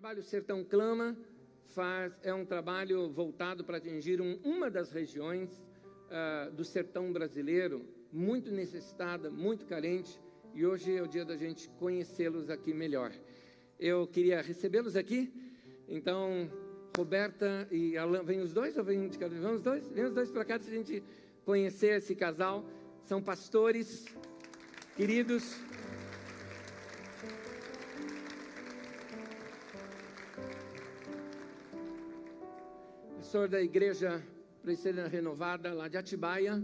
trabalho Sertão Clama é um trabalho voltado para atingir uma das regiões do sertão brasileiro, muito necessitada, muito carente, e hoje é o dia da gente conhecê-los aqui melhor. Eu queria recebê-los aqui, então, Roberta e Alan, vem os dois ou vem um de cada vez? Vamos os dois? Vem os dois para cá, para a gente conhecer esse casal. São pastores queridos. Pastor da Igreja Presbiteriana Renovada, lá de Atibaia.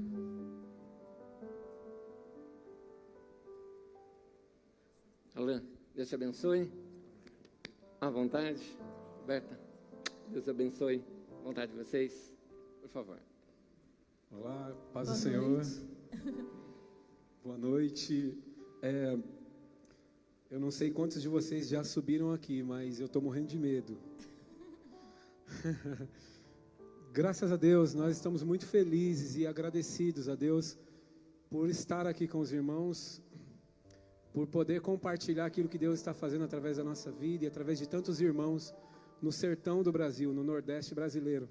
Alan, Deus te abençoe. À vontade. Roberta, Deus abençoe. À vontade de vocês, por favor. Olá, paz do Senhor. Boa noite. Eu não sei quantos de vocês já subiram aqui, mas eu estou morrendo de medo. Graças a Deus, nós estamos muito felizes e agradecidos a Deus por estar aqui com os irmãos, por poder compartilhar aquilo que Deus está fazendo através da nossa vida e através de tantos irmãos no sertão do Brasil, no Nordeste brasileiro.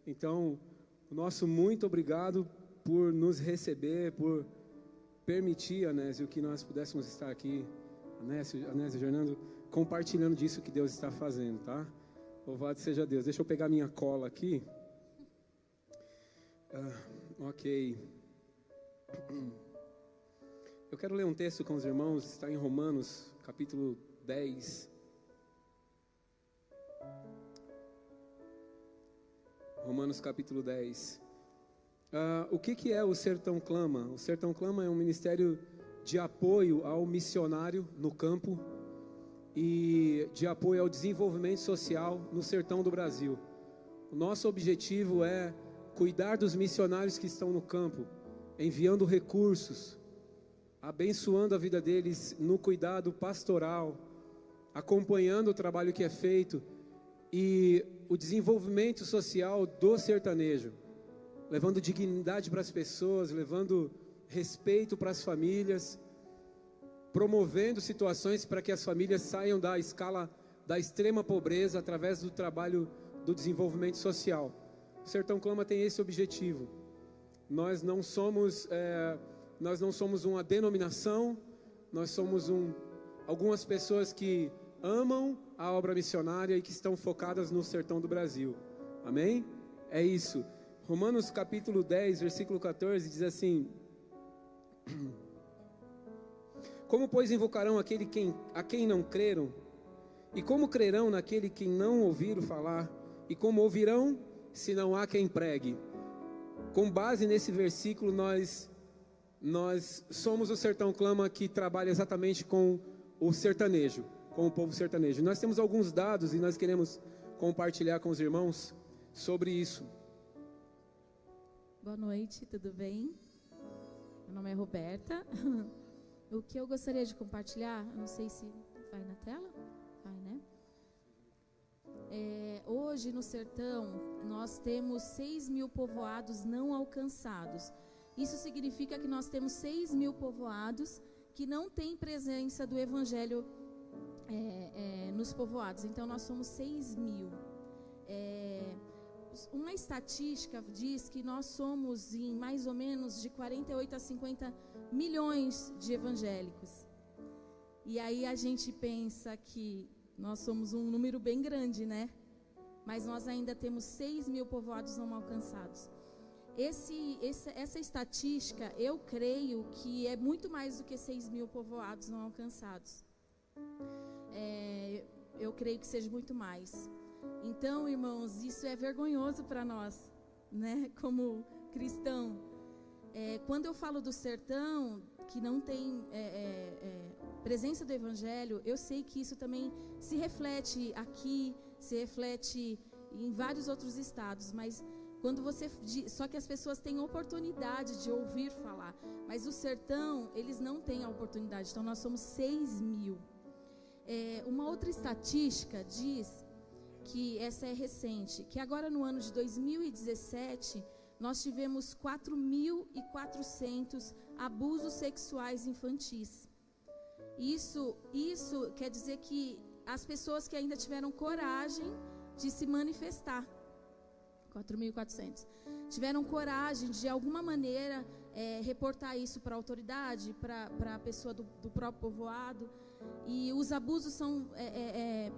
Então, o nosso muito obrigado por nos receber, por permitir, Anésio, que nós pudéssemos estar aqui, Anésio e Fernando, compartilhando disso que Deus está fazendo, tá? Louvado seja Deus. Deixa eu pegar minha cola aqui. Ok. Eu quero ler um texto com os irmãos, está em Romanos, capítulo 10. Romanos, capítulo 10. O que é o Sertão Clama? O Sertão Clama é um ministério de apoio ao missionário no campo e de apoio ao desenvolvimento social no sertão do Brasil. O nosso objetivo é cuidar dos missionários que estão no campo, enviando recursos, abençoando a vida deles no cuidado pastoral, acompanhando o trabalho que é feito e o desenvolvimento social do sertanejo, levando dignidade para as pessoas, levando respeito para as famílias, promovendo situações para que as famílias saiam da escala da extrema pobreza através do trabalho do desenvolvimento social. O Sertão Clama tem esse objetivo. Nós não somos uma denominação, nós somos algumas pessoas que amam a obra missionária e que estão focadas no sertão do Brasil. Amém? É isso. Romanos capítulo 10, versículo 14 diz assim: como, pois, invocarão aquele a quem não creram? E como crerão naquele que não ouviram falar? E como ouvirão, se não há quem pregue? Com base nesse versículo, nós somos o Sertão Clama que trabalha exatamente com o sertanejo, com o povo sertanejo. Nós temos alguns dados e nós queremos compartilhar com os irmãos sobre isso. Boa noite, tudo bem? Meu nome é Roberta. O que eu gostaria de compartilhar, eu não sei se vai na tela, vai, né? Hoje no sertão nós temos 6.000 povoados não alcançados. Isso significa que nós temos 6.000 povoados que não têm presença do evangelho nos povoados. Então nós somos 6.000. Uma estatística diz que nós somos em mais ou menos de 48 a 50 milhões de evangélicos. E aí a gente pensa que nós somos um número bem grande, né? Mas nós ainda temos 6.000 povoados não alcançados. Essa estatística, eu creio que é muito mais do que 6.000 povoados não alcançados. Eu creio que seja muito mais. Então, irmãos, isso é vergonhoso para nós, né? Como cristão. Quando eu falo do sertão, que não tem presença do evangelho, eu sei que isso também se reflete aqui, se reflete em vários outros estados, mas só que as pessoas têm oportunidade de ouvir falar, mas o sertão, eles não têm a oportunidade. Então nós somos 6.000. Uma outra estatística diz que essa é recente, que agora no ano de 2017 nós tivemos 4.400 abusos sexuais infantis. Isso quer dizer que as pessoas que ainda tiveram coragem de se manifestar. 4.400. Tiveram coragem de alguma maneira reportar isso para a autoridade, para a pessoa do próprio povoado. E os abusos são,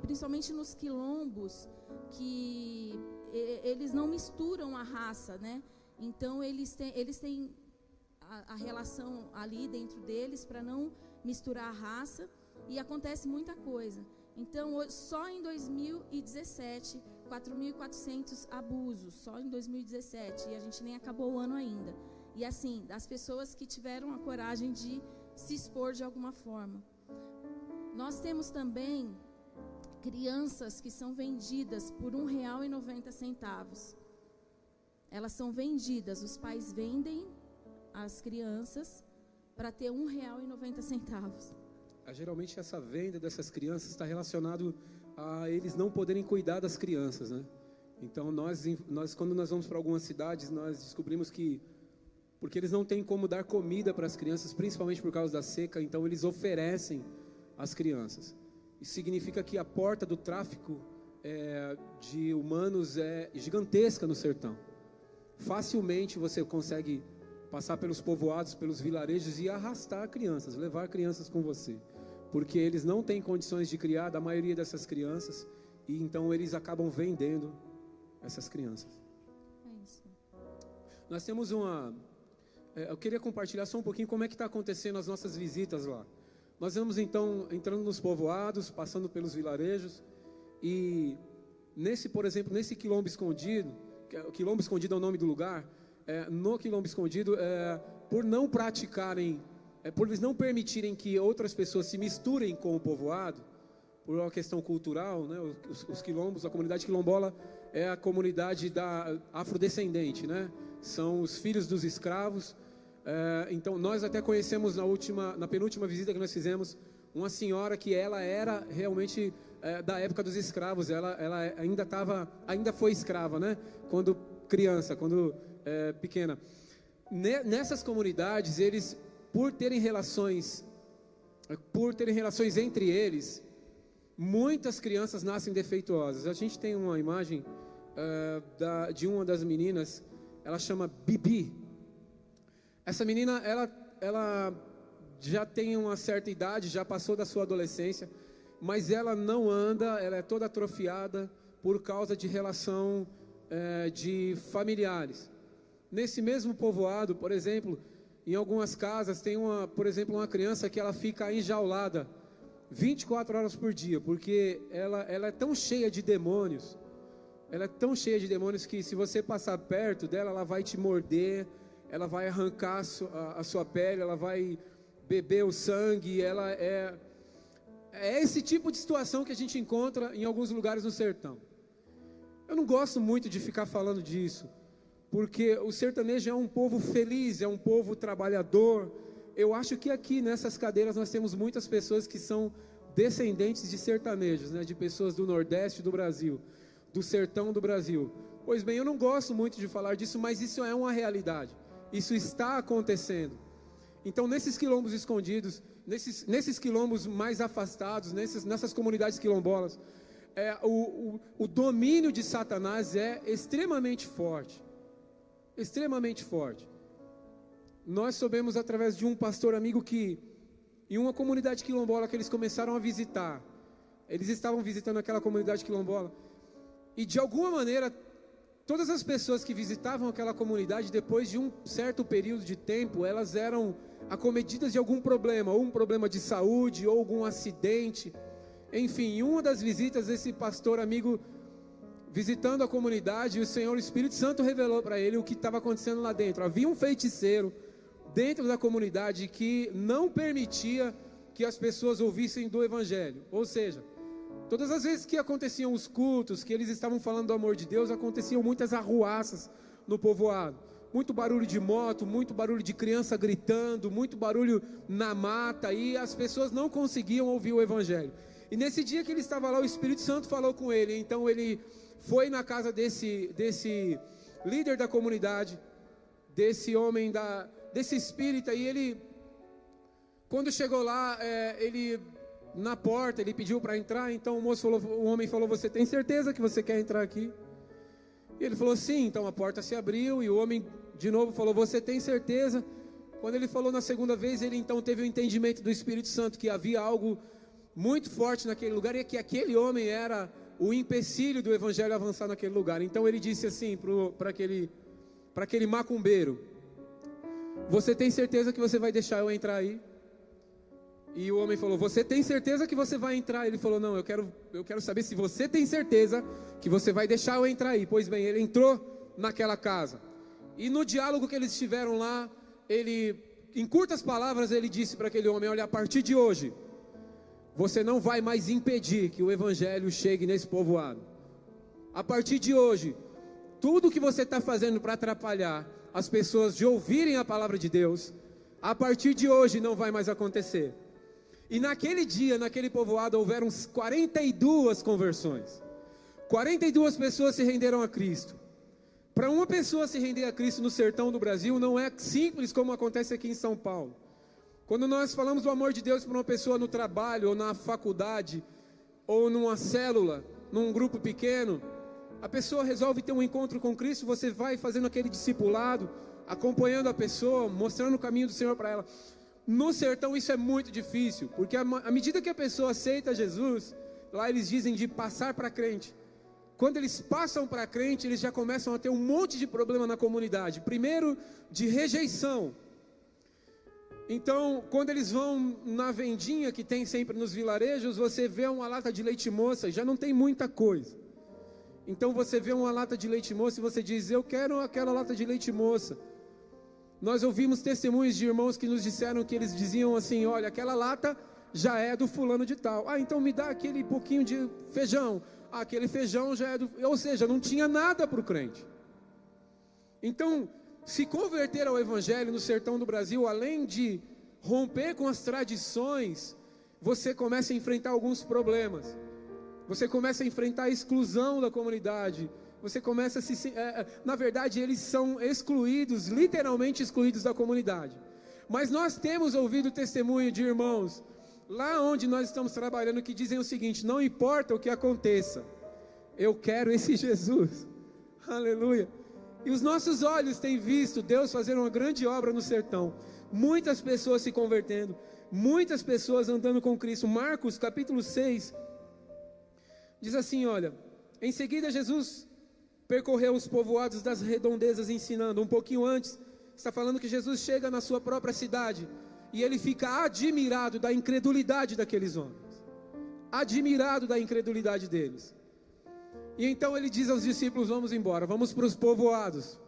principalmente nos quilombos, que eles não misturam a raça, né? Então eles têm a relação ali dentro deles para não misturar a raça, e acontece muita coisa. Então, só em 2017, 4.400 abusos, só em 2017, e a gente nem acabou o ano ainda. E assim, das pessoas que tiveram a coragem de se expor de alguma forma. Nós temos também crianças que são vendidas por R$1,90. Elas são vendidas, os pais vendem as crianças para ter R$1,90. Geralmente essa venda dessas crianças está relacionado a eles não poderem cuidar das crianças, né? Então nós quando nós vamos para algumas cidades, nós descobrimos que porque eles não têm como dar comida para as crianças, principalmente por causa da seca, então eles oferecem as crianças. Isso significa que a porta do tráfico de humanos é gigantesca no sertão. Facilmente você consegue passar pelos povoados, pelos vilarejos e arrastar crianças, levar crianças com você, porque eles não têm condições de criar da maioria dessas crianças, e então eles acabam vendendo essas crianças. É isso. Nós temos eu queria compartilhar só um pouquinho como é que está acontecendo as nossas visitas lá. Nós vamos então entrando nos povoados, passando pelos vilarejos, e por exemplo, nesse Quilombo Escondido, o Quilombo Escondido é o nome do lugar, no Quilombo Escondido, por não praticarem, por eles não permitirem que outras pessoas se misturem com o povoado, por uma questão cultural, né? Os quilombos, a comunidade quilombola é a comunidade afrodescendente, né? São os filhos dos escravos. Então nós até conhecemos na penúltima visita que nós fizemos, uma senhora que ela era realmente da época dos escravos. Ela ainda foi escrava, né? Quando criança, quando pequena. Nessas comunidades, eles, por terem relações entre eles, muitas crianças nascem defeituosas. A gente tem uma imagem de uma das meninas, ela chama Bibi. Essa menina, ela já tem uma certa idade, já passou da sua adolescência, mas ela não anda, ela é toda atrofiada por causa de relação de familiares. Nesse mesmo povoado, por exemplo, em algumas casas tem por exemplo, uma criança que ela fica enjaulada 24 horas por dia, porque ela é tão cheia de demônios, que se você passar perto dela, ela vai te morder, ela vai arrancar a sua pele, ela vai beber o sangue. Ela é esse tipo de situação que a gente encontra em alguns lugares no sertão. Eu não gosto muito de ficar falando disso, porque o sertanejo é um povo feliz, é um povo trabalhador. Eu acho que aqui nessas cadeiras nós temos muitas pessoas que são descendentes de sertanejos, né? De pessoas do Nordeste do Brasil, do sertão do Brasil. Pois bem, eu não gosto muito de falar disso, mas isso é uma realidade. Isso está acontecendo. Então, nesses quilombos escondidos, nesses quilombos mais afastados, nessas comunidades quilombolas, o domínio de Satanás é extremamente forte. Extremamente forte. Nós soubemos através de um pastor amigo que, em uma comunidade quilombola que eles começaram a visitar, eles estavam visitando aquela comunidade quilombola, e de alguma maneira, todas as pessoas que visitavam aquela comunidade, depois de um certo período de tempo, elas eram acometidas de algum problema, ou um problema de saúde, ou algum acidente. Enfim, em uma das visitas desse pastor amigo, visitando a comunidade, o Espírito Santo revelou para ele o que estava acontecendo lá dentro. Havia um feiticeiro dentro da comunidade que não permitia que as pessoas ouvissem do Evangelho. Ou seja, todas as vezes que aconteciam os cultos, que eles estavam falando do amor de Deus, aconteciam muitas arruaças no povoado. Muito barulho de moto, muito barulho de criança gritando, muito barulho na mata, e as pessoas não conseguiam ouvir o Evangelho. E nesse dia que ele estava lá, o Espírito Santo falou com ele. Então ele foi na casa desse líder da comunidade, desse homem, desse espírita, e ele, quando chegou lá, ele na porta, ele pediu para entrar, então o homem falou, você tem certeza que você quer entrar aqui? E ele falou, sim. Então a porta se abriu e o homem de novo falou, você tem certeza? Quando ele falou na segunda vez, ele então teve o entendimento do Espírito Santo, que havia algo muito forte naquele lugar, e que aquele homem era o empecilho do evangelho avançar naquele lugar. Então ele disse assim para aquele macumbeiro, você tem certeza que você vai deixar eu entrar aí? E o homem falou, você tem certeza que você vai entrar? Ele falou, não, eu quero saber se você tem certeza que você vai deixar eu entrar aí. Pois bem, ele entrou naquela casa, e no diálogo que eles tiveram lá, em curtas palavras, ele disse para aquele homem, olha, a partir de hoje, você não vai mais impedir que o evangelho chegue nesse povoado. A partir de hoje, tudo que você está fazendo para atrapalhar as pessoas de ouvirem a palavra de Deus, a partir de hoje não vai mais acontecer. E naquele dia, naquele povoado, houveram 42 conversões. 42 pessoas se renderam a Cristo. Para uma pessoa se render a Cristo no sertão do Brasil, não é simples como acontece aqui em São Paulo. Quando nós falamos do amor de Deus para uma pessoa no trabalho, ou na faculdade, ou numa célula, num grupo pequeno, a pessoa resolve ter um encontro com Cristo, você vai fazendo aquele discipulado, acompanhando a pessoa, mostrando o caminho do Senhor para ela. No sertão isso é muito difícil, porque à medida que a pessoa aceita Jesus, lá eles dizem de passar para crente. Quando eles passam para crente, eles já começam a ter um monte de problema na comunidade. Primeiro, de rejeição. Então, quando eles vão na vendinha que tem sempre nos vilarejos, você vê uma lata de leite moça, já não tem muita coisa. Então você vê uma lata de leite moça e você diz, eu quero aquela lata de leite moça. Nós ouvimos testemunhos de irmãos que nos disseram que eles diziam assim, olha, aquela lata já é do fulano de tal. Ah, então me dá aquele pouquinho de feijão. Ah, aquele feijão já é do... Ou seja, não tinha nada para o crente. Então, se converter ao evangelho no sertão do Brasil, além de romper com as tradições, você começa a enfrentar alguns problemas. Você começa a enfrentar a exclusão da comunidade. Você começa a se... na verdade, eles são excluídos, literalmente excluídos da comunidade. Mas nós temos ouvido testemunho de irmãos, lá onde nós estamos trabalhando, que dizem o seguinte, não importa o que aconteça, eu quero esse Jesus. Aleluia. E os nossos olhos têm visto Deus fazer uma grande obra no sertão. Muitas pessoas se convertendo, muitas pessoas andando com Cristo. Marcos capítulo 6, diz assim, olha, em seguida Jesus percorreu os povoados das redondezas ensinando. Um pouquinho antes, está falando que Jesus chega na sua própria cidade, e ele fica admirado da incredulidade daqueles homens. Admirado da incredulidade deles. E então ele diz aos discípulos, vamos embora, vamos para os povoados.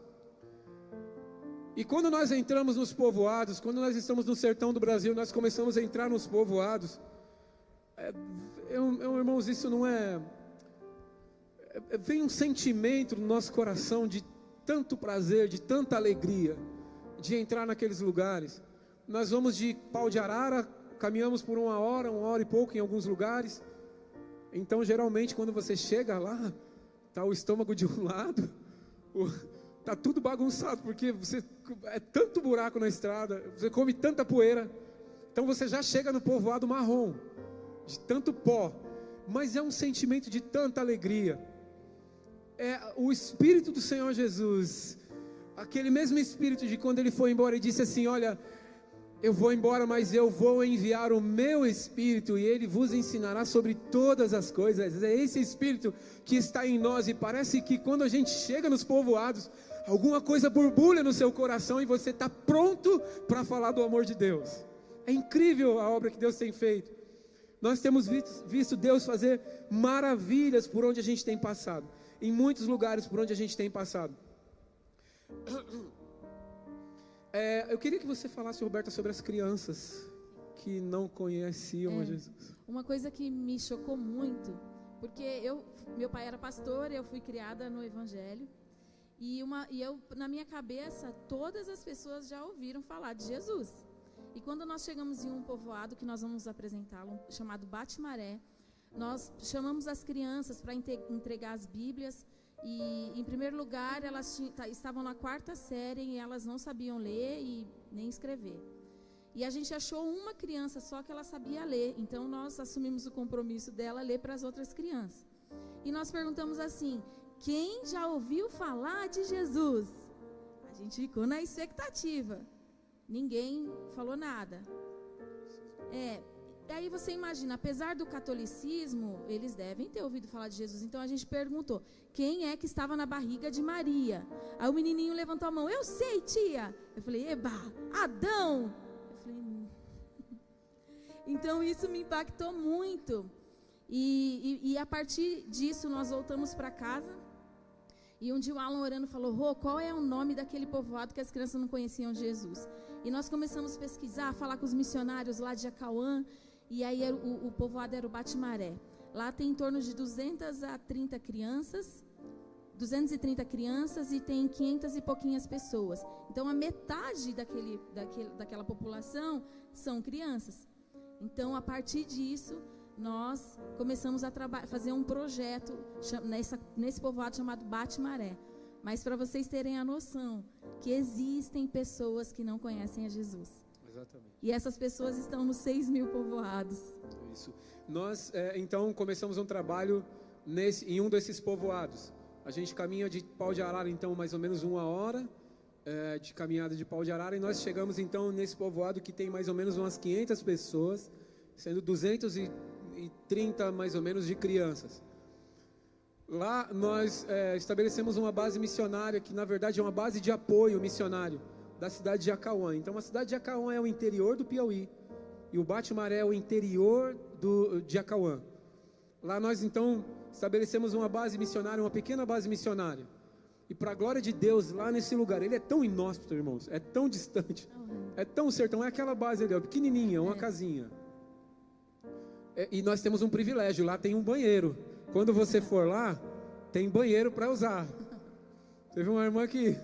E quando nós entramos nos povoados, quando nós estamos no sertão do Brasil, nós começamos a entrar nos povoados. Irmãos, isso não é... Vem um sentimento no nosso coração de tanto prazer, de tanta alegria, de entrar naqueles lugares. Nós vamos de Pau de Arara, caminhamos por uma hora e pouco em alguns lugares. Então, geralmente, quando você chega lá, está o estômago de um lado, está tudo bagunçado, porque é tanto buraco na estrada, você come tanta poeira, então você já chega no povoado marrom, de tanto pó, mas é um sentimento de tanta alegria. É o Espírito do Senhor Jesus, aquele mesmo Espírito de quando ele foi embora e disse assim, olha, eu vou embora, mas eu vou enviar o meu Espírito e ele vos ensinará sobre todas as coisas. É esse Espírito que está em nós, e parece que quando a gente chega nos povoados, alguma coisa borbulha no seu coração e você está pronto para falar do amor de Deus. É incrível a obra que Deus tem feito. Nós temos visto Deus fazer maravilhas por onde a gente tem passado, em muitos lugares por onde a gente tem passado. Eu queria que você falasse, Roberta, sobre as crianças que não conheciam a Jesus. Uma coisa que me chocou muito, porque meu pai era pastor, eu fui criada no Evangelho, e na minha cabeça, todas as pessoas já ouviram falar de Jesus. E quando nós chegamos em um povoado, que nós vamos apresentá-lo, chamado Bate-Maré, nós chamamos as crianças para entregar as Bíblias. E em primeiro lugar elas estavam na 4ª série e elas não sabiam ler e nem escrever. E a gente achou uma criança só que ela sabia ler. Então, nós assumimos o compromisso dela ler para as outras crianças. E nós perguntamos assim: quem já ouviu falar de Jesus? A gente ficou na expectativa. Ninguém falou nada. Aí você imagina, apesar do catolicismo, eles devem ter ouvido falar de Jesus. Então a gente perguntou: quem é que estava na barriga de Maria? Aí o menininho levantou a mão: eu sei, tia. Eu falei: eba, Adão. Eu falei: Então isso me impactou muito. E a partir disso nós voltamos para casa. E um dia o Alan orando falou: Rô, qual é o nome daquele povoado que as crianças não conheciam Jesus? E nós começamos a pesquisar, falar com os missionários lá de Jacauã. E aí o povoado era o Batimaré. Lá tem em torno de 230 crianças e tem 500 e pouquinhas pessoas. Então a metade daquela população são crianças. Então a partir disso nós começamos a fazer um projeto nesse povoado chamado Batimaré. Mas para vocês terem a noção que existem pessoas que não conhecem a Jesus. Exatamente. E essas pessoas estão nos 6.000 povoados. Isso. Nós, então, começamos um trabalho em um desses povoados. A gente caminha de Pau de Arara, então, mais ou menos 1 hora de caminhada de Pau de Arara. E nós chegamos, então, nesse povoado que tem mais ou menos umas 500 pessoas, sendo 230, mais ou menos, de crianças. Lá nós estabelecemos uma base missionária, que na verdade é uma base de apoio missionário, da cidade de Jacauã. Então a cidade de Jacauã é o interior do Piauí, e o Batimaré é o interior de Jacauã. Lá nós então estabelecemos uma base missionária, uma pequena base missionária. E para a glória de Deus, lá nesse lugar, ele é tão inóspito, irmãos, é tão distante, é tão sertão, é aquela base ali, ó, pequenininha, uma casinha. E nós temos um privilégio, lá tem um banheiro. Quando você for lá, tem banheiro para usar. Teve uma irmã que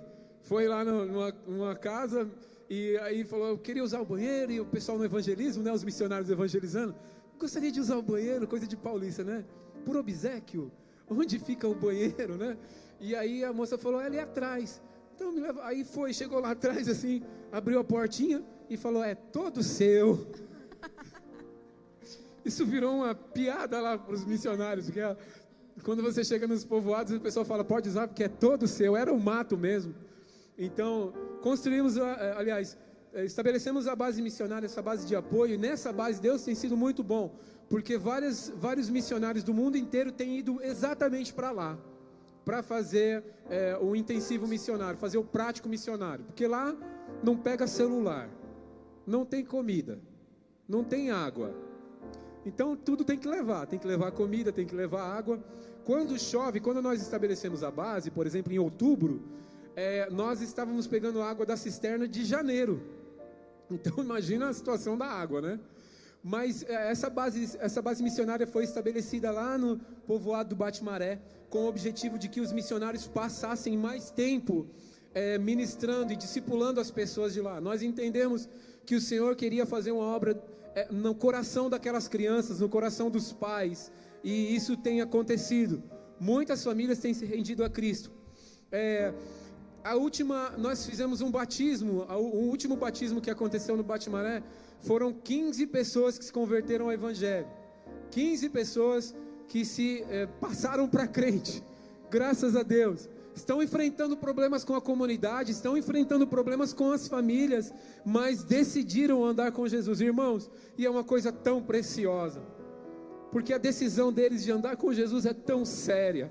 foi lá numa casa e aí falou: eu queria usar o banheiro, e o pessoal no evangelismo, né, os missionários evangelizando, gostaria de usar o banheiro, coisa de paulista, né? Por obséquio, onde fica o banheiro, né? E aí a moça falou: é ali atrás. Então me leva. Aí chegou lá atrás assim, abriu a portinha e falou: é todo seu. Isso virou uma piada lá para os missionários, porque quando você chega nos povoados, o pessoal fala: pode usar porque é todo seu, era um mato mesmo. Então, estabelecemos a base missionária, essa base de apoio, e nessa base Deus tem sido muito bom, porque vários missionários do mundo inteiro têm ido exatamente para lá, para fazer o intensivo missionário, fazer o prático missionário, porque lá não pega celular, não tem comida, não tem água. Então tudo tem que levar comida, tem que levar água. Quando chove, quando nós estabelecemos a base, por exemplo, em outubro, nós estávamos pegando água da cisterna de janeiro. Então imagina a situação da água, né? Mas essa base missionária foi estabelecida lá no povoado do Batimaré, com o objetivo de que os missionários passassem mais tempo ministrando e discipulando as pessoas de lá. Nós entendemos que o Senhor queria fazer uma obra no coração daquelas crianças, no coração dos pais, e isso tem acontecido. Muitas famílias têm se rendido a Cristo. Nós fizemos um batismo, o último batismo que aconteceu no Batimaré, foram 15 pessoas que se converteram ao Evangelho, 15 pessoas que se passaram para crente, graças a Deus. Estão enfrentando problemas com a comunidade, estão enfrentando problemas com as famílias, mas decidiram andar com Jesus, irmãos, e é uma coisa tão preciosa, porque a decisão deles de andar com Jesus é tão séria.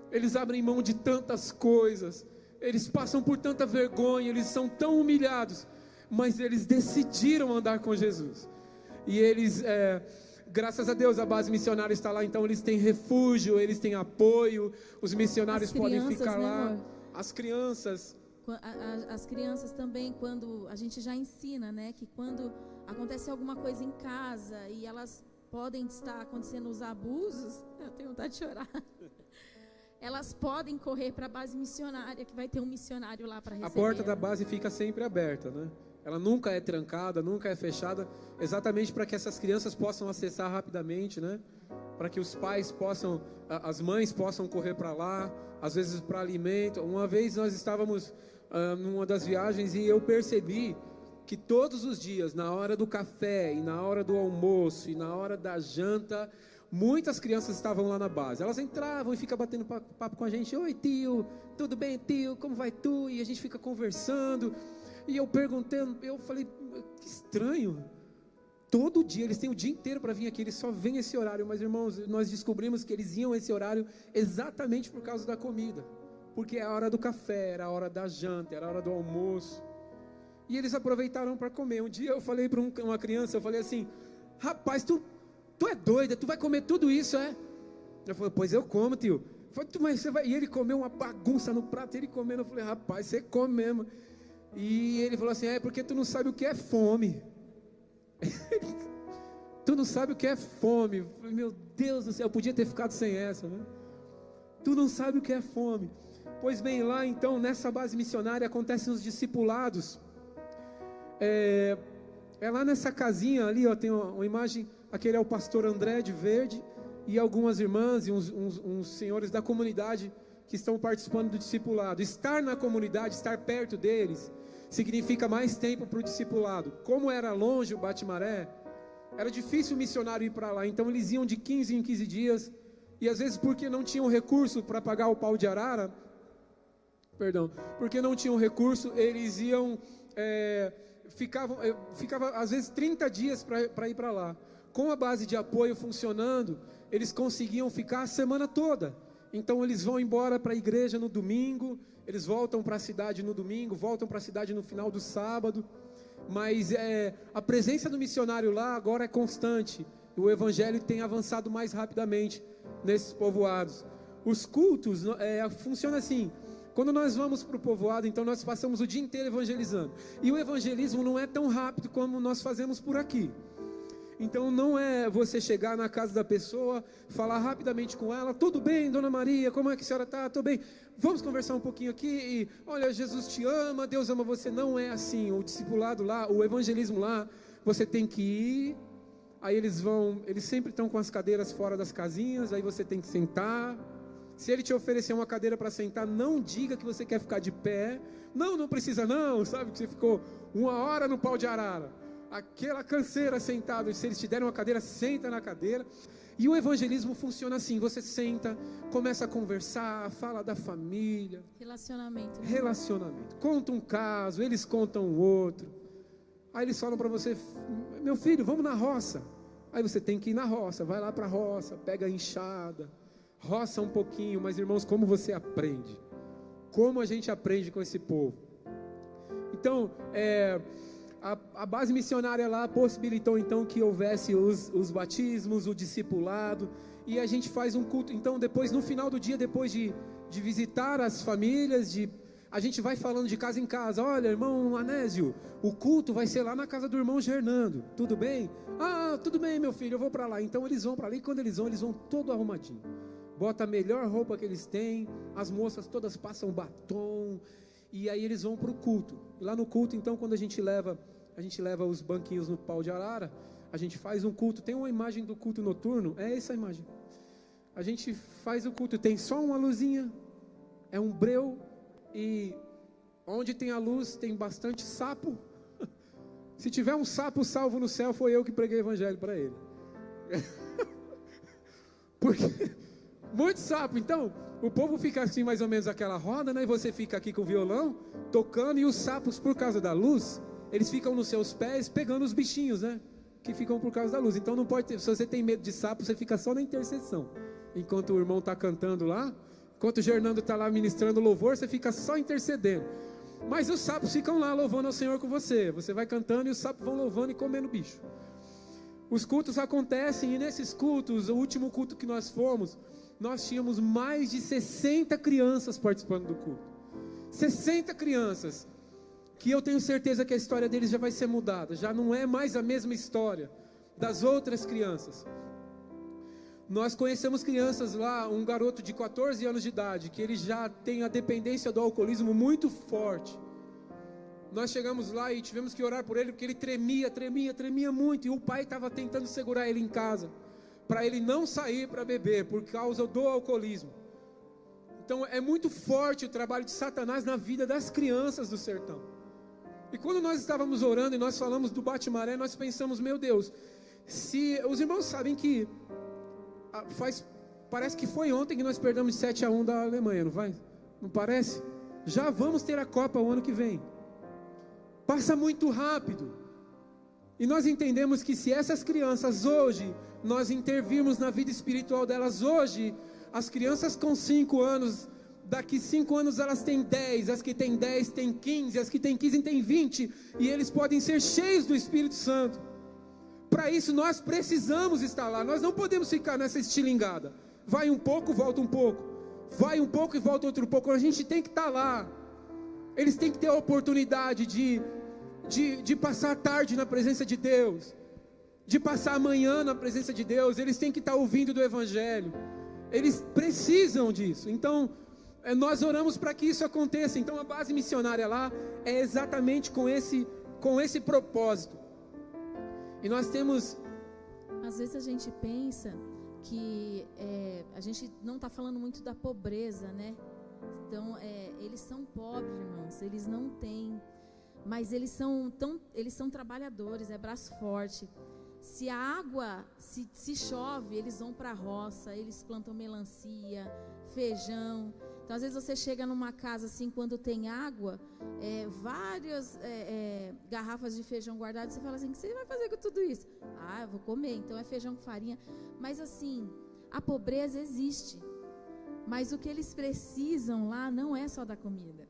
Eles abrem mão de tantas coisas, eles passam por tanta vergonha, eles são tão humilhados, mas eles decidiram andar com Jesus, e eles... graças a Deus a base missionária está lá, então eles têm refúgio, eles têm apoio, os missionários podem ficar lá, né? As crianças também, quando a gente já ensina, né, que quando acontece alguma coisa em casa e elas podem estar acontecendo os abusos, eu tenho vontade de chorar, elas podem correr para a base missionária, que vai ter um missionário lá para receber. A porta da base fica sempre aberta, né? Ela nunca é trancada, nunca é fechada, exatamente para que essas crianças possam acessar rapidamente, né? Para que os pais possam, as mães possam correr para lá, às vezes para alimento. Uma vez nós estávamos numa das viagens e eu percebi que todos os dias, na hora do café e na hora do almoço e na hora da janta, muitas crianças estavam lá na base. Elas entravam e ficam batendo papo com a gente. Oi, tio, tudo bem, tio? Como vai tu? E a gente fica conversando. E eu perguntando, eu falei, que estranho. Todo dia, eles têm o dia inteiro para vir aqui, eles só vêm esse horário. Mas, irmãos, nós descobrimos que eles iam esse horário exatamente por causa da comida. Porque é a hora do café, era a hora da janta, era a hora do almoço. E eles aproveitaram para comer. Um dia eu falei para uma criança, eu falei assim, rapaz, tu é doida, tu vai comer tudo isso, é? Eu falei, pois eu como, tio. Eu falei, mas você vai... E ele comeu uma bagunça no prato, ele comendo. Eu falei, rapaz, você come mesmo. E ele falou assim, é porque tu não sabe o que é fome. Tu não sabe o que é fome. Eu falei, meu Deus do céu, eu podia ter ficado sem essa, né? Tu não sabe o que é fome. Pois bem, lá então, nessa base missionária, acontecem os discipulados. É lá nessa casinha ali, ó, tem uma imagem, aquele é o pastor André de verde, e algumas irmãs e uns senhores da comunidade que estão participando do discipulado. Estar na comunidade, estar perto deles, significa mais tempo para o discipulado. Como era longe o Bate-Maré, era difícil o missionário ir para lá, então eles iam de 15 em 15 dias, e às vezes porque não tinham recurso para pagar o pau de arara, porque não tinham recurso, eles iam... Ficava às vezes 30 dias para ir para lá. Com a base de apoio funcionando, eles conseguiam ficar a semana toda. Então eles vão embora para a igreja no domingo, eles voltam para a cidade no domingo, voltam para a cidade no final do sábado. Mas a presença do missionário lá agora é constante. O evangelho tem avançado mais rapidamente nesses povoados. Os cultos funcionam assim. Quando nós vamos para o povoado, então nós passamos o dia inteiro evangelizando. E o evangelismo não é tão rápido como nós fazemos por aqui. Então não é você chegar na casa da pessoa, falar rapidamente com ela, tudo bem, dona Maria, como é que a senhora está? Tudo bem, vamos conversar um pouquinho aqui, e, olha, Jesus te ama, Deus ama você. Não é assim, o discipulado lá, o evangelismo lá, você tem que ir, aí eles sempre estão com as cadeiras fora das casinhas, aí você tem que sentar. Se ele te oferecer uma cadeira para sentar, não diga que você quer ficar de pé. Não precisa não, sabe que você ficou 1 hora no pau de arara. Aquela canseira sentado, se eles te derem uma cadeira, senta na cadeira. E o evangelismo funciona assim, você senta, começa a conversar, fala da família. Relacionamento. Conta um caso, eles contam o outro. Aí eles falam para você, meu filho, vamos na roça. Aí você tem que ir na roça, vai lá para a roça, pega a enxada. Roça um pouquinho, mas irmãos, como você aprende? Como a gente aprende com esse povo? Então, a base missionária lá possibilitou então que houvesse os batismos, o discipulado, e a gente faz um culto. Então depois, no final do dia, depois de visitar as famílias, a gente vai falando de casa em casa. Olha, irmão Anésio, o culto vai ser lá na casa do irmão Gernando, tudo bem? Ah, tudo bem, meu filho, eu vou para lá. Então eles vão para lá, e quando eles vão todo arrumadinho. Bota a melhor roupa que eles têm, as moças todas passam batom, e aí eles vão para o culto. Lá no culto, então, quando a gente leva os banquinhos no pau de arara, a gente faz um culto. Tem uma imagem do culto noturno, é essa imagem. A gente faz o culto, tem só uma luzinha, é um breu, e onde tem a luz tem bastante sapo. Se tiver um sapo salvo no céu, foi eu que preguei o evangelho para ele. Porque... muito sapo. Então o povo fica assim mais ou menos aquela roda, né? E você fica aqui com o violão tocando, e os sapos, por causa da luz, eles ficam nos seus pés pegando os bichinhos, né? Que ficam por causa da luz. Então não pode ter, se você tem medo de sapo, você fica só na intercessão. Enquanto o irmão está cantando lá, enquanto o Gernando está lá ministrando louvor, você fica só intercedendo. Mas os sapos ficam lá louvando ao Senhor com você. Você vai cantando e os sapos vão louvando e comendo bicho. Os cultos acontecem, e nesses cultos, o último culto que nós fomos, nós tínhamos mais de 60 crianças participando do culto. 60 crianças, que eu tenho certeza que a história deles já vai ser mudada. Já não é mais a mesma história das outras crianças. Nós conhecemos crianças lá, um garoto de 14 anos de idade, que ele já tem a dependência do alcoolismo muito forte. Nós chegamos lá e tivemos que orar por ele, porque ele tremia muito, e o pai estava tentando segurar ele em casa, para ele não sair para beber, por causa do alcoolismo. Então é muito forte o trabalho de Satanás na vida das crianças do sertão. E quando nós estávamos orando e nós falamos do bate-maré, nós pensamos, meu Deus, se os irmãos sabem que parece que foi ontem que nós perdemos 7-1 da Alemanha, não vai? Não parece? Já vamos ter a Copa o ano que vem. Passa muito rápido. E nós entendemos que se essas crianças hoje, nós intervirmos na vida espiritual delas hoje, as crianças com 5 anos, daqui 5 anos elas têm 10, as que têm 10 têm 15, as que têm 15 têm 20, e eles podem ser cheios do Espírito Santo. Para isso nós precisamos estar lá, nós não podemos ficar nessa estilingada, vai um pouco, volta um pouco, vai um pouco e volta outro pouco, a gente tem que estar lá. Eles têm que ter a oportunidade de passar a tarde na presença de Deus, de passar a manhã na presença de Deus, eles têm que estar ouvindo do Evangelho, eles precisam disso. Então, nós oramos para que isso aconteça. Então, a base missionária lá é exatamente com esse propósito. E nós temos... Às vezes a gente pensa que a gente não está falando muito da pobreza, né? Então, eles são pobres, irmãos, eles não têm, mas eles são trabalhadores, é braço forte. Se a água, se chove, eles vão para a roça, eles plantam melancia, feijão. Então, às vezes você chega numa casa assim, quando tem água, várias garrafas de feijão guardadas, você fala assim, o que você vai fazer com tudo isso? Ah, eu vou comer, então é feijão com farinha. Mas assim, a pobreza existe, mas o que eles precisam lá não é só da comida.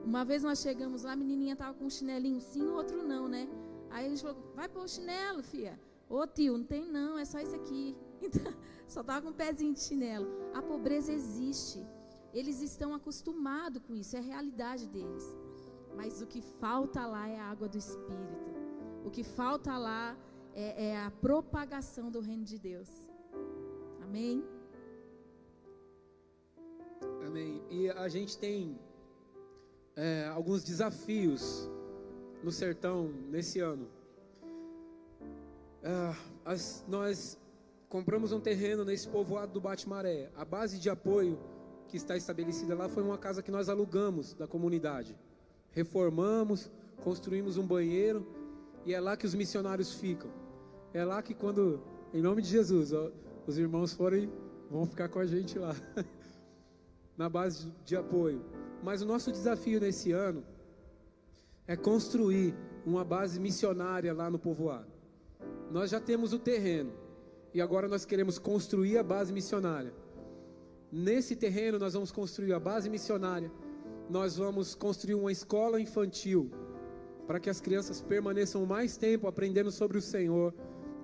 Uma vez nós chegamos lá, a menininha estava com um chinelinho sim, o outro não, né? Aí a gente falou, vai pôr o chinelo, filha. Ô tio, não tem não, é só isso aqui. Então, só estava com um pezinho de chinelo. A pobreza existe. Eles estão acostumados com isso, é a realidade deles. Mas o que falta lá é a água do Espírito. O que falta lá é a propagação do reino de Deus. Amém? Amém. E a gente tem alguns desafios no sertão nesse ano. Nós compramos um terreno nesse povoado do Bate-Maré. A base de apoio que está estabelecida lá foi uma casa que nós alugamos da comunidade. Reformamos, construímos um banheiro e é lá que os missionários ficam. É lá que quando, em nome de Jesus, os irmãos forem, vão ficar com a gente lá, na base de apoio. Mas o nosso desafio nesse ano é construir uma base missionária lá no povoado. Nós já temos o terreno e agora nós queremos construir a base missionária. Nesse terreno nós vamos construir a base missionária, nós vamos construir uma escola infantil, para que as crianças permaneçam mais tempo aprendendo sobre o Senhor,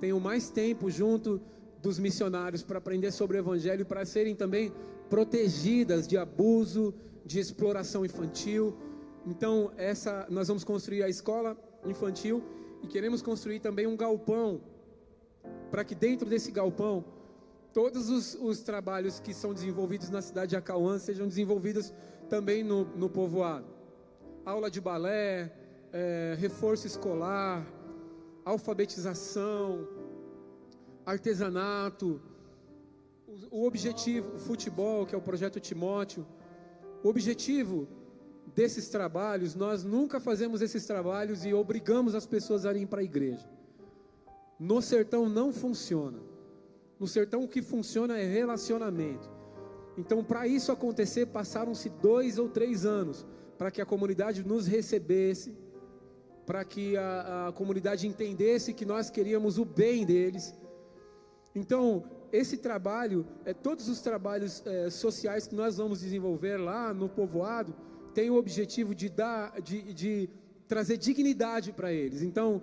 tenham mais tempo junto dos missionários para aprender sobre o Evangelho, para serem também protegidas de abuso, de exploração infantil. Então nós vamos construir a escola infantil e queremos construir também um galpão, para que dentro desse galpão todos os trabalhos que são desenvolvidos na cidade de Acauã sejam desenvolvidos também no povoado. Aula de balé, reforço escolar, alfabetização, artesanato, o objetivo, o futebol, que é o projeto Timóteo. O objetivo desses trabalhos, nós nunca fazemos esses trabalhos e obrigamos as pessoas a irem para a igreja. No sertão não funciona. No sertão o que funciona é relacionamento. Então, para isso acontecer, passaram-se 2 ou 3 anos, para que a comunidade nos recebesse, para que a comunidade entendesse que nós queríamos o bem deles. Então, esse trabalho, todos os trabalhos sociais que nós vamos desenvolver lá no povoado, tem o objetivo de trazer dignidade para eles. Então,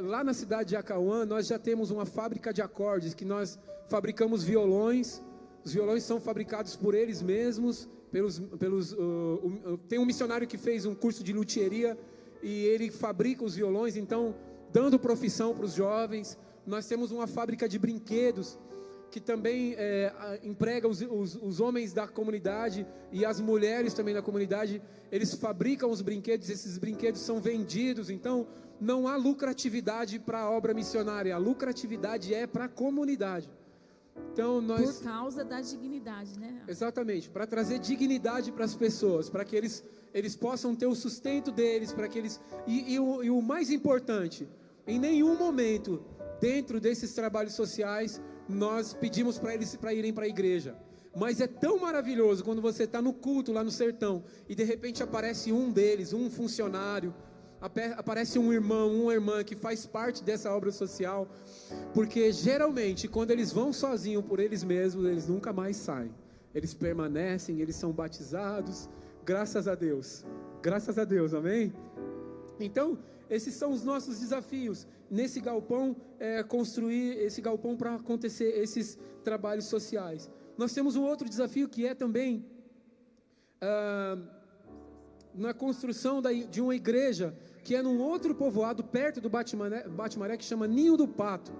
lá na cidade de Acauã, nós já temos uma fábrica de acordes, que nós fabricamos violões. Os violões são fabricados por eles mesmos, tem um missionário que fez um curso de luthieria, e ele fabrica os violões, então, dando profissão para os jovens. Nós temos uma fábrica de brinquedos, que também emprega os homens da comunidade e as mulheres também da comunidade. Eles fabricam os brinquedos, esses brinquedos são vendidos. Então não há lucratividade para a obra missionária, a lucratividade é para a comunidade. Então nós... Por causa da dignidade, né? Exatamente, para trazer dignidade para as pessoas, para que eles possam ter o sustento deles, para que eles... E o mais importante, em nenhum momento, dentro desses trabalhos sociais, nós pedimos para eles para irem para a igreja. Mas é tão maravilhoso quando você está no culto lá no sertão e de repente aparece um deles, um funcionário, aparece um irmão, uma irmã que faz parte dessa obra social, porque geralmente quando eles vão sozinhos por eles mesmos, eles nunca mais saem. Eles permanecem, eles são batizados, graças a Deus, amém? Então, esses são os nossos desafios, nesse galpão, construir esse galpão para acontecer esses trabalhos sociais. Nós temos um outro desafio que é também na construção de uma igreja que é num outro povoado perto do Bate-Maré, que chama Ninho do Pato.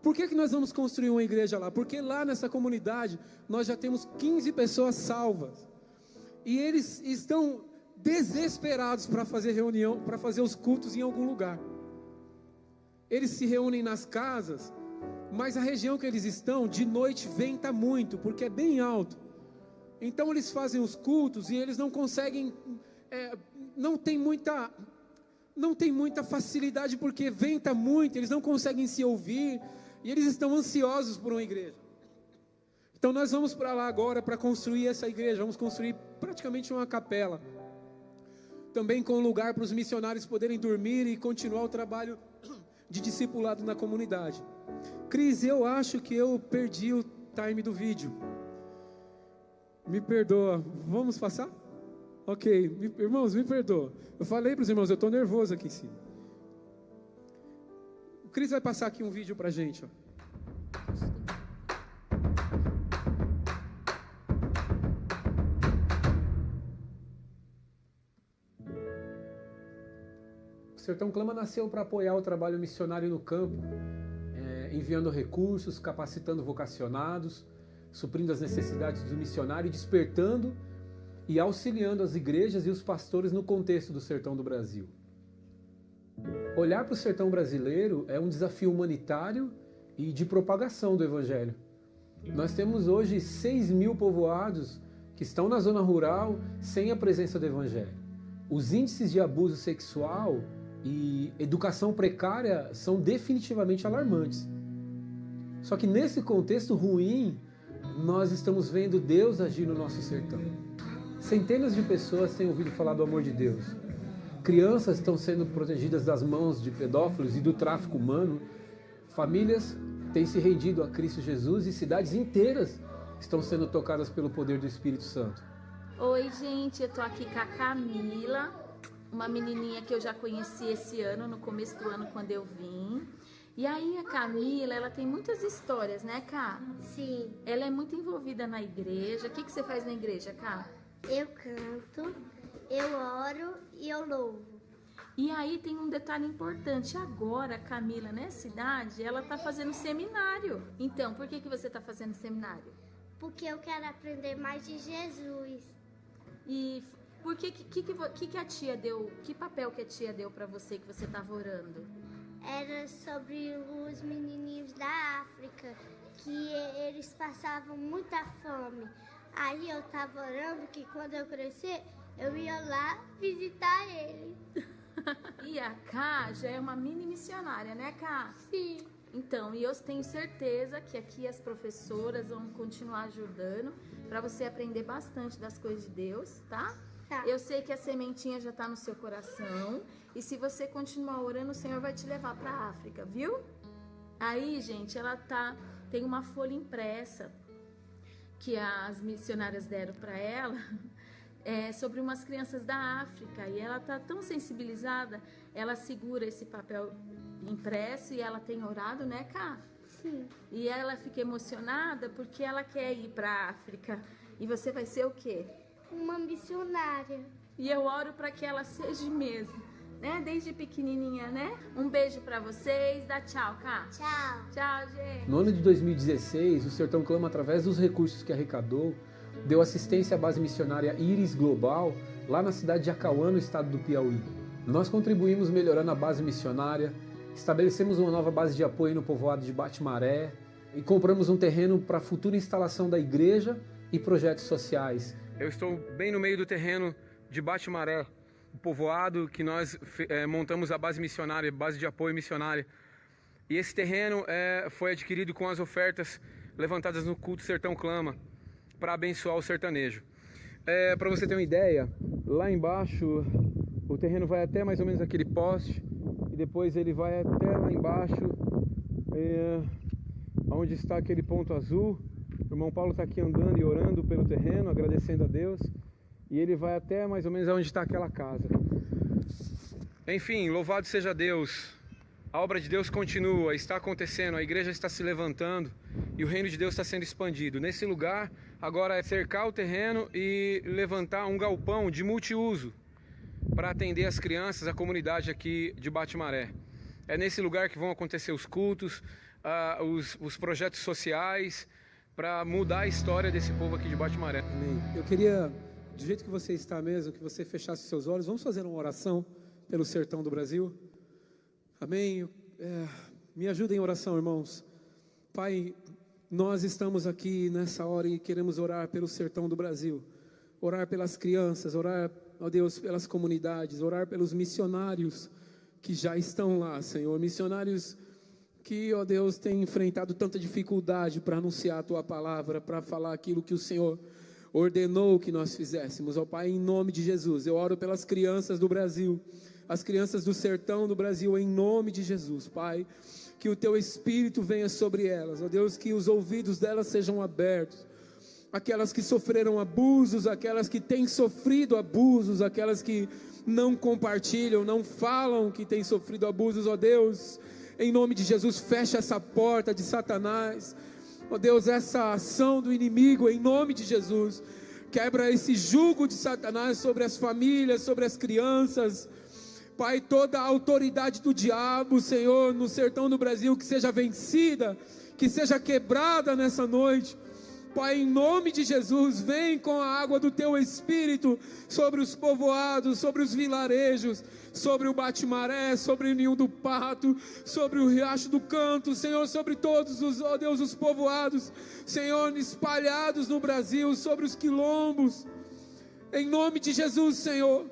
Por que nós vamos construir uma igreja lá? Porque lá nessa comunidade nós já temos 15 pessoas salvas e eles estão desesperados para fazer reunião, para fazer os cultos em algum lugar. Eles se reúnem nas casas, mas a região que eles estão, de noite venta muito, porque é bem alto. Então eles fazem os cultos e eles não conseguem, não tem muita facilidade, porque venta muito, eles não conseguem se ouvir, e eles estão ansiosos por uma igreja. Então nós vamos para lá agora para construir essa igreja, vamos construir praticamente uma capela, também com um lugar para os missionários poderem dormir e continuar o trabalho de discipulado na comunidade. Cris, eu acho que eu perdi o time do vídeo. Me perdoa. Vamos passar? Ok. Irmãos, me perdoa. Eu falei para os irmãos, eu estou nervoso aqui em cima. O Cris vai passar aqui um vídeo para a gente. Ó. O Sertão Clama nasceu para apoiar o trabalho missionário no campo, enviando recursos, capacitando vocacionados, suprindo as necessidades do missionário, despertando e auxiliando as igrejas e os pastores no contexto do sertão do Brasil. Olhar para o sertão brasileiro é um desafio humanitário e de propagação do Evangelho. Nós temos hoje 6.000 povoados que estão na zona rural sem a presença do Evangelho. Os índices de abuso sexual e educação precária são definitivamente alarmantes. Só que nesse contexto ruim, nós estamos vendo Deus agir no nosso sertão. Centenas de pessoas têm ouvido falar do amor de Deus. Crianças estão sendo protegidas das mãos de pedófilos e do tráfico humano. Famílias têm se rendido a Cristo Jesus e cidades inteiras estão sendo tocadas pelo poder do Espírito Santo. Oi, gente, eu tô aqui com a Camila, uma menininha que eu já conheci esse ano, no começo do ano, quando eu vim. E aí a Camila, ela tem muitas histórias, né, Cá? Sim. Ela é muito envolvida na igreja. O que você faz na igreja, Cá? Eu canto, eu oro e eu louvo. E aí tem um detalhe importante. Agora, a Camila, nessa idade, ela tá fazendo seminário. Então, por que você tá fazendo seminário? Porque eu quero aprender mais de Jesus. E por que a tia deu, que papel que a tia deu pra você que você tava orando? Era sobre os menininhos da África, que eles passavam muita fome. Aí eu tava orando que quando eu crescer, eu ia lá visitar eles. E a Cá já é uma mini missionária, né, Cá? Sim. Então, e eu tenho certeza que aqui as professoras vão continuar ajudando para você aprender bastante das coisas de Deus, tá? Tá. Eu sei que a sementinha já tá no seu coração e se você continuar orando, o Senhor vai te levar para a África, viu? Aí, gente, ela tem uma folha impressa que as missionárias deram para ela sobre umas crianças da África e ela tá tão sensibilizada, ela segura esse papel impresso e ela tem orado, né, Cá? Sim. E ela fica emocionada porque ela quer ir para a África. E você vai ser o quê? Uma missionária. E eu oro para que ela seja mesmo, né? Desde pequenininha, né? Um beijo para vocês. Dá tchau, Cá. Tchau. Tchau, gente. No ano de 2016, o Sertão Clama, através dos recursos que arrecadou, deu assistência à base missionária Íris Global, lá na cidade de Acauã, no estado do Piauí. Nós contribuímos melhorando a base missionária, estabelecemos uma nova base de apoio no povoado de Bate-Maré, e compramos um terreno para a futura instalação da igreja e projetos sociais. Eu estou bem no meio do terreno de Bate-Maré, o povoado que nós montamos a base missionária, base de apoio missionária. E esse terreno foi adquirido com as ofertas levantadas no culto Sertão Clama, para abençoar o sertanejo. Para você ter uma ideia, lá embaixo o terreno vai até mais ou menos aquele poste, e depois ele vai até lá embaixo, onde está aquele ponto azul. O irmão Paulo está aqui andando e orando pelo terreno, agradecendo a Deus, e ele vai até mais ou menos onde está aquela casa. Enfim, louvado seja Deus. A obra de Deus continua, está acontecendo, a igreja está se levantando e o reino de Deus está sendo expandido. Nesse lugar, agora é cercar o terreno e levantar um galpão de multiuso para atender as crianças, a comunidade aqui de Bate-Maré. É nesse lugar que vão acontecer os cultos, os projetos sociais, para mudar a história desse povo aqui de Bate-Maré. Amém. Eu queria, do jeito que você está mesmo, que você fechasse seus olhos. Vamos fazer uma oração pelo sertão do Brasil? Amém? Me ajudem em oração, irmãos. Pai, nós estamos aqui nessa hora e queremos orar pelo sertão do Brasil. Orar pelas crianças, orar, ó Deus, pelas comunidades, orar pelos missionários que já estão lá, Senhor. Missionários que, ó Deus, têm enfrentado tanta dificuldade para anunciar a Tua palavra, para falar aquilo que o Senhor ordenou que nós fizéssemos. Ó Pai, em nome de Jesus, eu oro pelas crianças do Brasil, as crianças do sertão do Brasil, em nome de Jesus, Pai, que o Teu Espírito venha sobre elas, ó Deus, que os ouvidos delas sejam abertos, aquelas que sofreram abusos, aquelas que têm sofrido abusos, aquelas que não compartilham, não falam que têm sofrido abusos, ó Deus, em nome de Jesus, fecha essa porta de Satanás, ó Deus, essa ação do inimigo, em nome de Jesus, quebra esse jugo de Satanás sobre as famílias, sobre as crianças, Pai, toda a autoridade do diabo, Senhor, no sertão do Brasil, que seja vencida, que seja quebrada nessa noite. Pai, em nome de Jesus, vem com a água do Teu Espírito sobre os povoados, sobre os vilarejos, sobre o Bate-Maré, sobre o Ninho do Pato, sobre o Riacho do Canto, Senhor, sobre todos os, ó Deus, os povoados, Senhor, espalhados no Brasil, sobre os quilombos, em nome de Jesus, Senhor.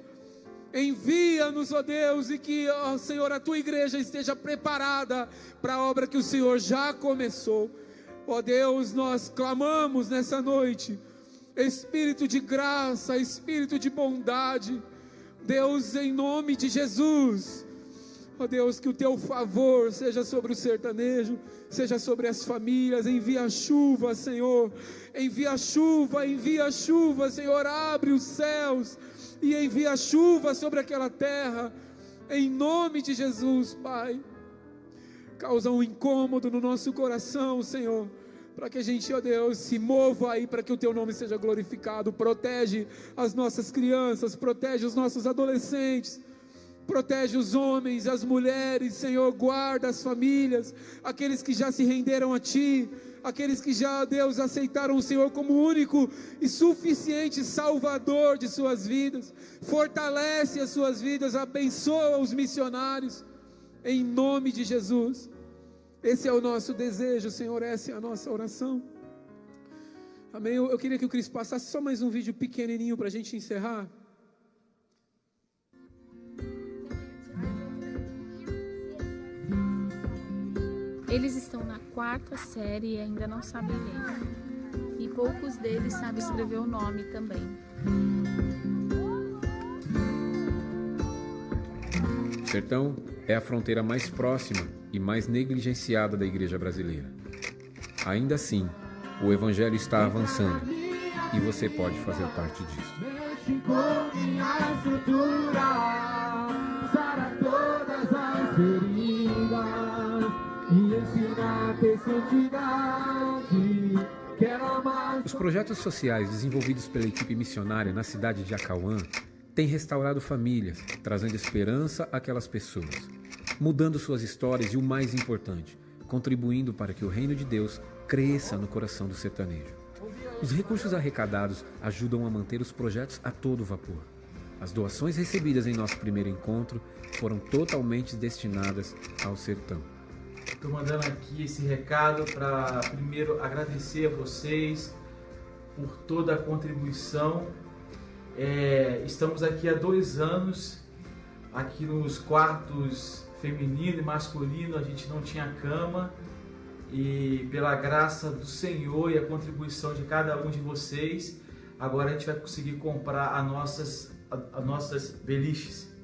Envia-nos, ó Deus, e que, ó Senhor, a Tua igreja esteja preparada para a obra que o Senhor já começou. Ó Deus, nós clamamos nessa noite, Espírito de graça, Espírito de bondade, Deus, em nome de Jesus, ó Deus, que o Teu favor seja sobre o sertanejo, seja sobre as famílias. Envia a chuva, Senhor, envia chuva, Senhor, abre os céus e envia chuva sobre aquela terra, em nome de Jesus, Pai. Causa um incômodo no nosso coração, Senhor, para que a gente, ó Deus, se mova aí, para que o Teu nome seja glorificado. Protege as nossas crianças, protege os nossos adolescentes, protege os homens, as mulheres, Senhor, guarda as famílias, aqueles que já se renderam a Ti, aqueles que já, Deus, aceitaram o Senhor como único e suficiente Salvador de suas vidas. Fortalece as suas vidas, abençoa os missionários, em nome de Jesus. Esse é o nosso desejo, Senhor, essa é a nossa oração. Amém. Eu queria que o Cris passasse só mais um vídeo pequenininho para a gente encerrar. Eles estão na 4ª série e ainda não sabem ler. E poucos deles sabem escrever o nome também. O sertão é a fronteira mais próxima e mais negligenciada da igreja brasileira. Ainda assim, o evangelho está avançando e você pode fazer parte disso. Mexe com minha estrutura, sara todas as feridas e ensina a ter santidade. Os projetos sociais desenvolvidos pela equipe missionária na cidade de Acauã têm restaurado famílias, trazendo esperança àquelas pessoas, mudando suas histórias e, o mais importante, contribuindo para que o reino de Deus cresça no coração do sertanejo. Os recursos arrecadados ajudam a manter os projetos a todo vapor. As doações recebidas em nosso primeiro encontro foram totalmente destinadas ao sertão. Estou mandando aqui esse recado para primeiro agradecer a vocês por toda a contribuição. Estamos aqui há 2 anos, aqui nos quartos feminino e masculino a gente não tinha cama, e pela graça do Senhor e a contribuição de cada um de vocês, agora a gente vai conseguir comprar as nossas beliches.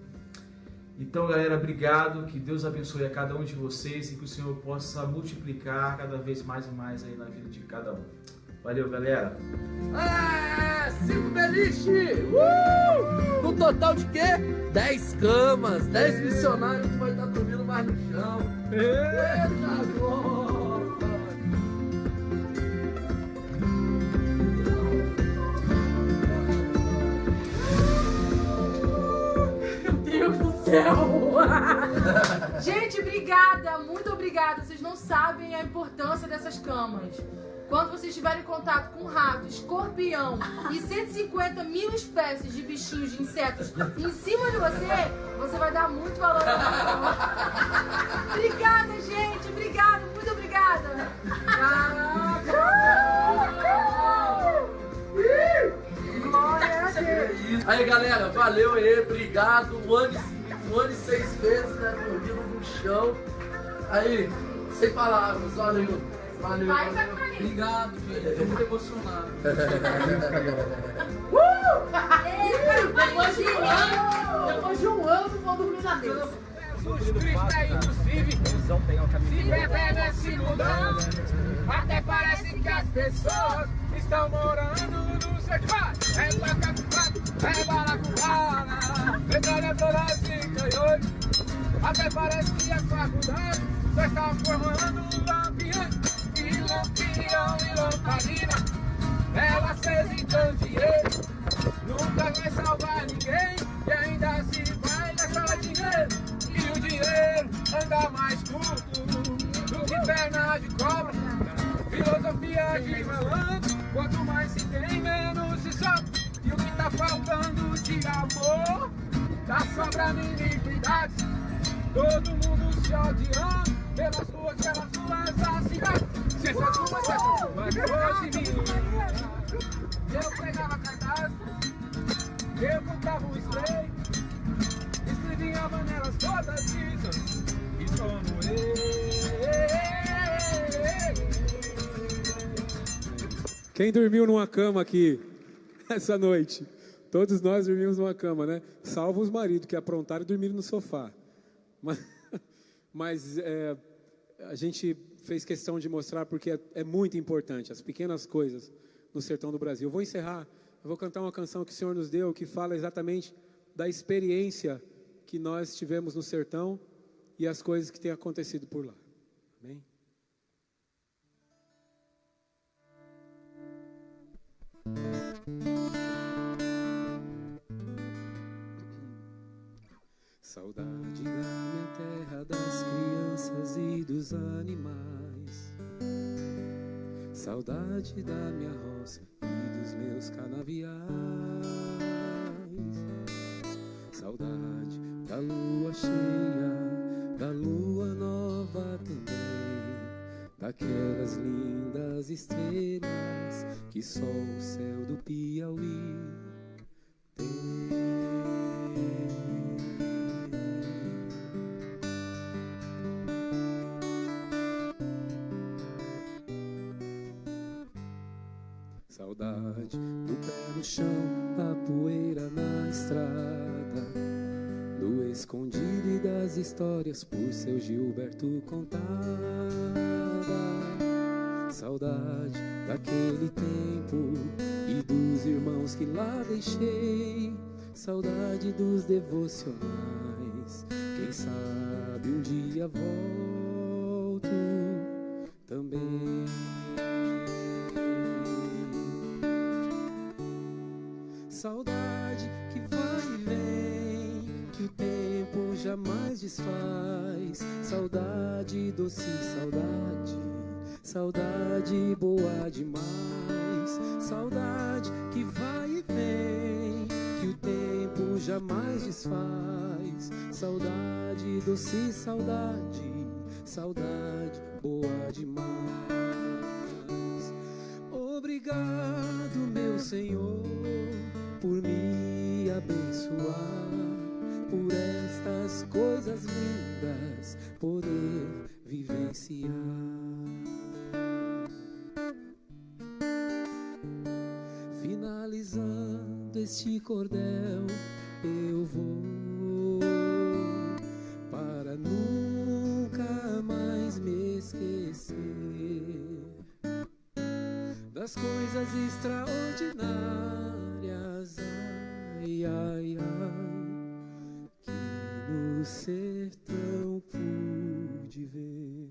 Então, galera, obrigado, que Deus abençoe a cada um de vocês e que o Senhor possa multiplicar cada vez mais e mais aí na vida de cada um. Valeu, galera! 5 beliches! No total de quê? 10 camas, 10 missionários, tu vai estar dormindo mais no chão. Eita, glória! Gente, obrigada, muito obrigada. Vocês não sabem a importância dessas camas. Quando vocês tiverem contato com rato, escorpião e 150 mil espécies de bichinhos, de insetos em cima de você vai dar muito valor à cama. Obrigada, gente, obrigada, muito obrigada. Glória a Deus. Aí, galera, valeu aí, obrigado. 1 ano e 6 meses, né, dormindo no chão. Aí, sem palavras, valeu. Valeu. Obrigado, gente. Eu tô muito emocionado. Depois de um ano, vou dormir na mesa. Jesus Cristo é impossível. Se beber nesse mundão, até parece que as pessoas estão morando no sofá. É placa com prato, é bala com bala, medalha toda 58. Até parece que as faculdades só estão formando lampião e lamparina. Ela acesa em candeeiro, nunca vai salvar ninguém e ainda se vai gastar dinheiro. E o dinheiro anda mais curto do que perna de cobra. Filosofia de malandro, quanto mais se tem, menos se sobra. E o que tá faltando de amor, tá sobrando iniquidade. Todo mundo se odiando pelas ruas da cidade. Se essas ruas fossem minhas, eu pegava cartaz, eu comprava um spray, escrevia maneras todas dizem que somos Quem dormiu numa cama aqui essa noite? Todos nós dormimos numa cama, né? Salvo os maridos que aprontaram e dormiram no sofá. Mas a gente fez questão de mostrar porque é muito importante, as pequenas coisas no sertão do Brasil. Eu vou encerrar, eu vou cantar uma canção que o Senhor nos deu, que fala exatamente da experiência que nós tivemos no sertão e as coisas que têm acontecido por lá. Amém? Saudade da minha terra, das crianças e dos animais. Saudade da minha roça e dos meus canaviais. Saudade da lua cheia, da lua nova também, daquelas lindas estrelas que só o céu do Piauí tem. Saudade do pé no chão, da poeira na estrada, do escondido e das histórias por seu Gilberto contada. Saudade daquele tempo e dos irmãos que lá deixei. Saudade dos devocionais, quem sabe um dia volto também. Saudade que vai e vem, que o tempo jamais desfaz. Saudade doce, saudade boa demais. Saudade que vai e vem, que o tempo jamais desfaz. Saudade doce, saudade boa demais. Obrigado, meu Senhor, por me abençoar, por estas coisas lindas poder vivenciar. Finalizando este cordel, eu vou para nunca mais me esquecer das coisas extraordinárias, ai, ai, ai, que no sertão pude ver.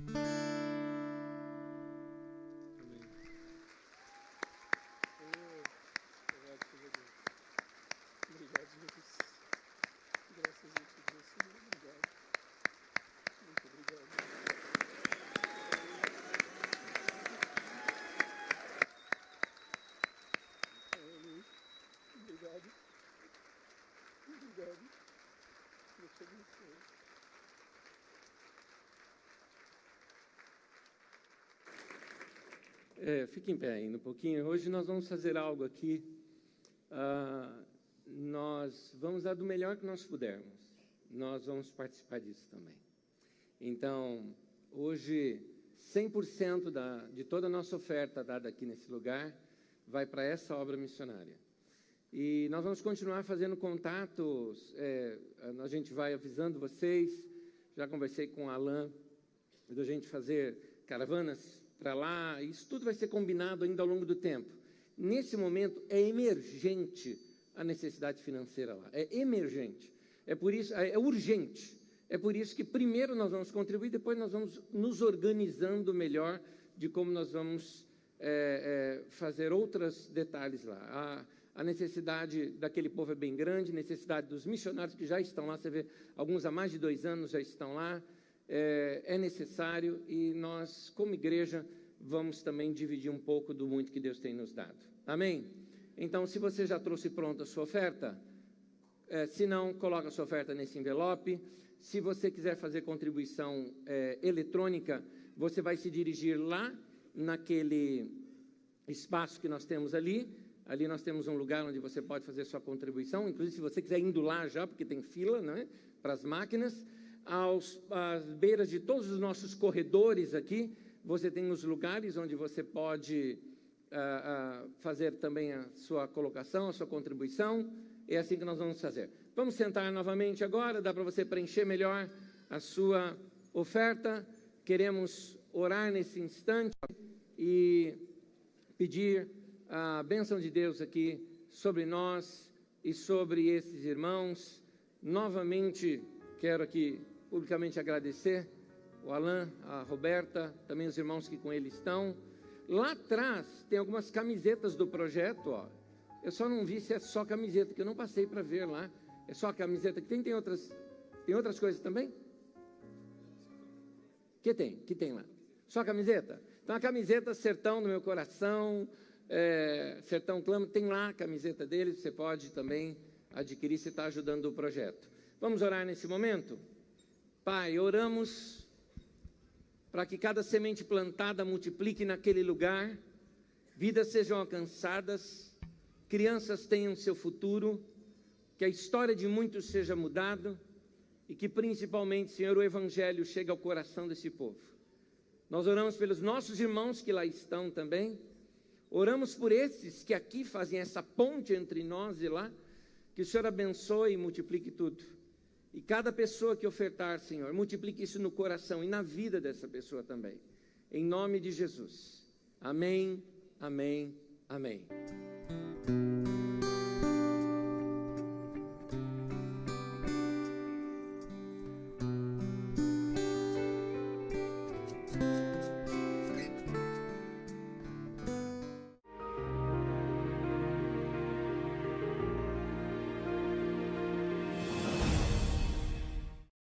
Fique em pé ainda um pouquinho. Hoje nós vamos fazer algo aqui. Nós vamos dar do melhor que nós pudermos. Nós vamos participar disso também. Então, hoje, 100% de toda a nossa oferta dada aqui nesse lugar vai para essa obra missionária. E nós vamos continuar fazendo contatos. A gente vai avisando vocês. Já conversei com o Alain, da gente fazer caravanas para lá, isso tudo vai ser combinado ainda ao longo do tempo. Nesse momento, é emergente a necessidade financeira lá, é emergente, é por isso, é urgente, é por isso que primeiro nós vamos contribuir, depois nós vamos nos organizando melhor de como nós vamos fazer outros detalhes lá. A necessidade daquele povo é bem grande, necessidade dos missionários que já estão lá, você vê, alguns há mais de 2 anos já estão lá, é necessário, e nós, como igreja, vamos também dividir um pouco do muito que Deus tem nos dado. Amém? Então, se você já trouxe pronta a sua oferta, se não, coloca a sua oferta nesse envelope. Se você quiser fazer contribuição eletrônica, você vai se dirigir lá naquele espaço que nós temos ali. Ali nós temos um lugar onde você pode fazer sua contribuição, inclusive se você quiser indo lá já, porque tem fila, não é? Para as máquinas. Às beiras de todos os nossos corredores aqui, você tem os lugares onde você pode fazer também a sua colocação, a sua contribuição. É assim que nós vamos fazer. Vamos sentar novamente agora, dá para você preencher melhor a sua oferta. Queremos orar nesse instante e pedir a bênção de Deus aqui sobre nós e sobre esses irmãos. Novamente, quero aqui publicamente agradecer o Alain, a Roberta, também os irmãos que com ele estão. Lá atrás tem algumas camisetas do projeto, ó. Eu só não vi se é só camiseta, que eu não passei para ver lá. É só a camiseta que tem outras coisas também? Que tem lá? Só a camiseta? Então a camiseta Sertão no Meu Coração, Sertão Clama, tem lá a camiseta deles, você pode também adquirir se está ajudando o projeto. Vamos orar nesse momento? Pai, oramos para que cada semente plantada multiplique naquele lugar, vidas sejam alcançadas, crianças tenham seu futuro, que a história de muitos seja mudada e que principalmente, Senhor, o Evangelho chegue ao coração desse povo. Nós oramos pelos nossos irmãos que lá estão também, oramos por esses que aqui fazem essa ponte entre nós e lá, que o Senhor abençoe e multiplique tudo. E cada pessoa que ofertar, Senhor, multiplique isso no coração e na vida dessa pessoa também. Em nome de Jesus. Amém, amém, amém.